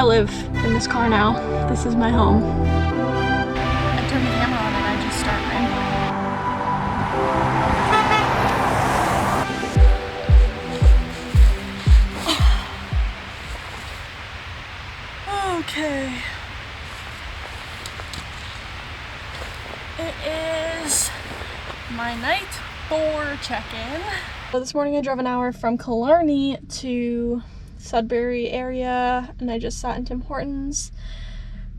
I live in this car now. This is my home. I turn the camera on and I just start rambling. Okay. It is my night 4 check-in. So this morning I drove an hour from Killarney to Sudbury area and I just sat in Tim Hortons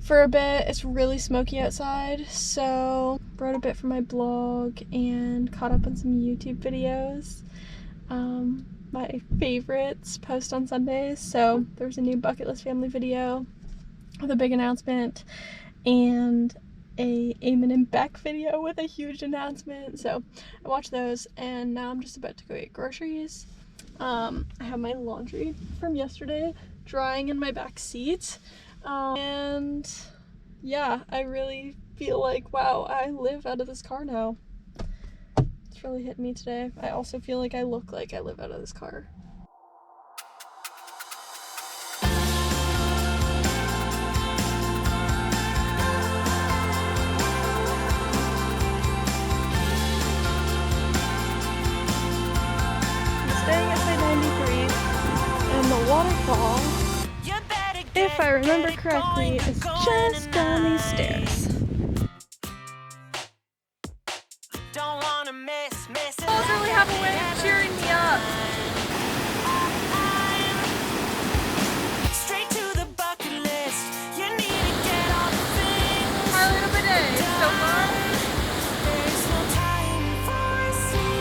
for a bit. It's really smoky outside, so wrote a bit for my blog and caught up on some YouTube videos. My favorites post on Sundays, so there's a new bucket list family video with a big announcement and a Eamon and Beck video with a huge announcement. So I watched those and now I'm just about to go get groceries. I have my laundry from yesterday drying in my back seat, and yeah, I really feel like, wow, I live out of this car now. It's really hit me today. I also feel like I look like I live out of this car. Staying at site 93, and the waterfall, if I remember correctly, is just down these stairs. Falls really have a way of cheering me up. Straight to the bucket list. You need to get all the things. Highlight of the day so far. There's no time for sleep.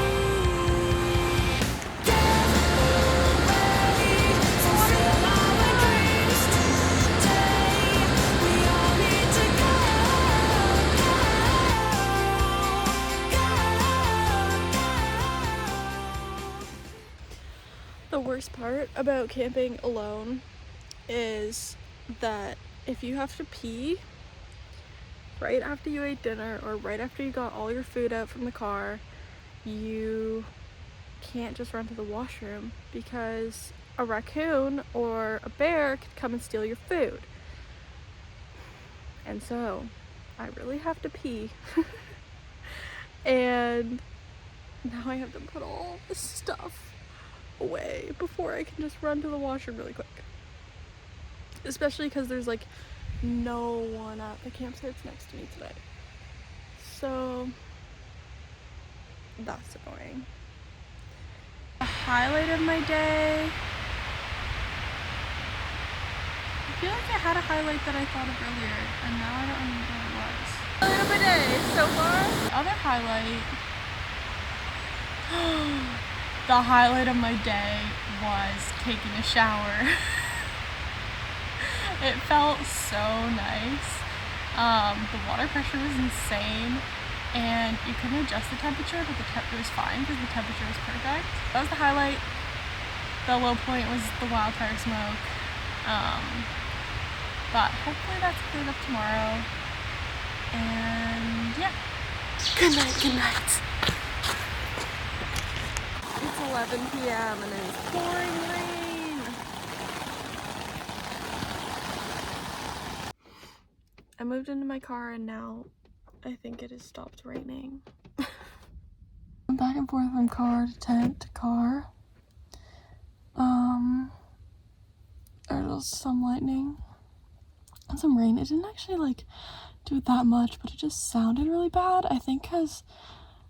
The worst part about camping alone is that if you have to pee right after you ate dinner or right after you got all your food out from the car, you can't just run to the washroom because a raccoon or a bear could come and steal your food. And so I really have to pee. And now I have to put all this stuff away before I can just run to the washroom really quick. Especially because there's like no one at the campsites next to me today. So that's annoying. The highlight of my day. I feel like I had a highlight that I thought of earlier and now I don't remember what it was. Highlight of my day so far. The other highlight. The highlight of my day was taking a shower. It felt so nice. The water pressure was insane and you couldn't adjust the temperature, but it was fine because the temperature was perfect. That was the highlight. The low point was the wildfire smoke. But hopefully that's cleared up tomorrow. And yeah. Good night, good night. It's 11 p.m. and it's pouring rain. I moved into my car and now I think it has stopped raining. I'm back and forth from car to tent to car. There was some lightning and some rain. It didn't actually like do it that much, but it just sounded really bad. I think because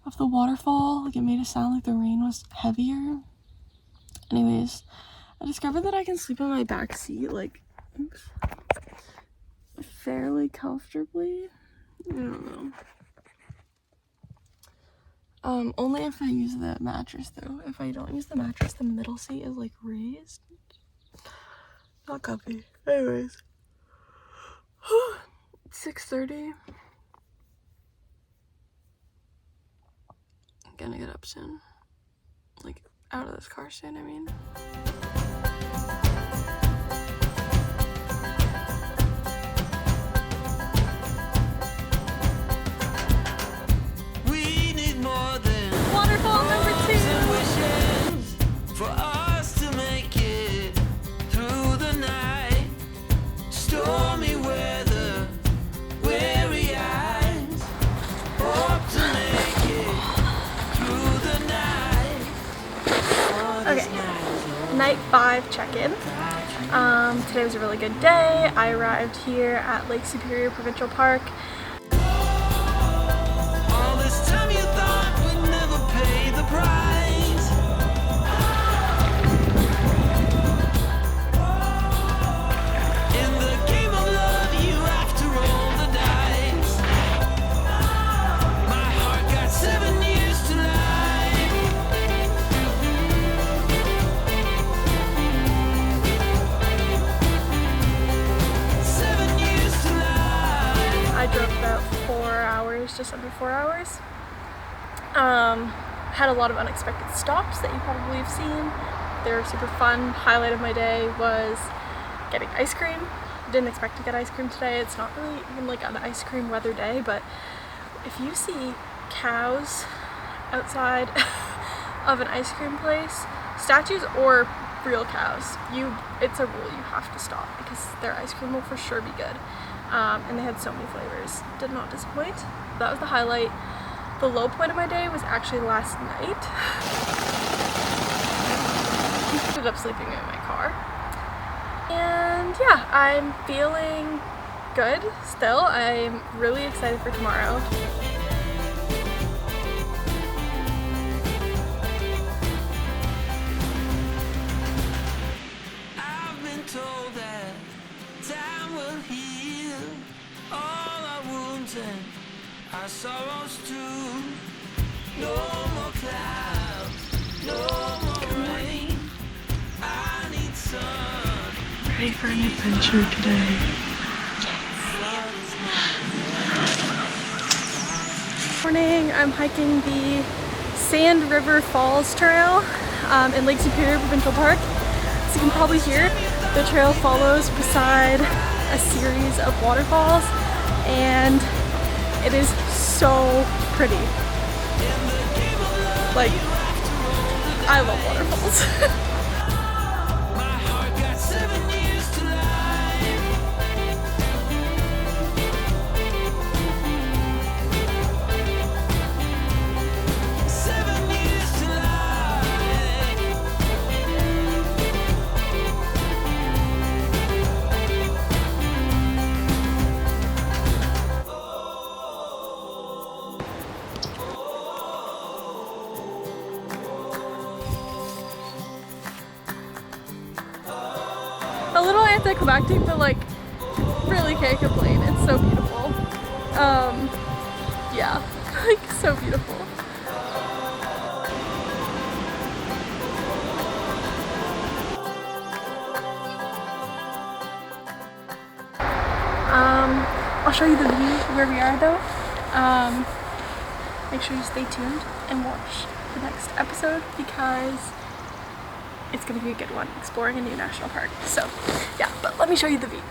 of the waterfall, like it made it sound like the rain was heavier. Anyways, I discovered that I can sleep in my back seat like fairly comfortably. I don't know. Only if I use the mattress though. If I don't use the mattress, the middle seat is like raised. Not comfy. Anyways. 6:30. I'm gonna get up soon. Like, out of this car soon, I mean. We need more than waterfall number 2. For us to make it through the night. night 5 check-in. Today was a really good day. I arrived here at Lake Superior Provincial Park. All this time you thought we'd never pay the price. In the game of love, you have to roll the dice. My heart got 7 years to life. I drove about 4 hours, just under 4 hours. Had a lot of unexpected stops that you probably have seen. They were super fun. Highlight of my day was getting ice cream. Didn't expect to get ice cream today. It's not really even like an ice cream weather day, but if you see cows outside of an ice cream place, statues or real cows, it's a rule you have to stop because their ice cream will for sure be good. And they had so many flavors. Did not disappoint. That was the highlight. The low point of my day was actually last night. I ended up sleeping in my car. And yeah, I'm feeling good still. I'm really excited for tomorrow. I've been told that time will heal all our wounds and our sorrows too. No more clouds, no more rain. I need sun. Ready for an adventure today. Morning, I'm hiking the Sand River Falls Trail in Lake Superior Provincial Park. As you can probably hear, the trail follows beside a series of waterfalls and it is so pretty. Like, I love waterfalls. My heart got 7 years to life. 7 years to life. A little anticlimactic, but like, really can't complain. It's so beautiful. Yeah, like so beautiful. I'll show you the view where we are though. Make sure you stay tuned and watch the next episode because it's gonna be a good one, exploring a new national park. So yeah, but let me show you the view.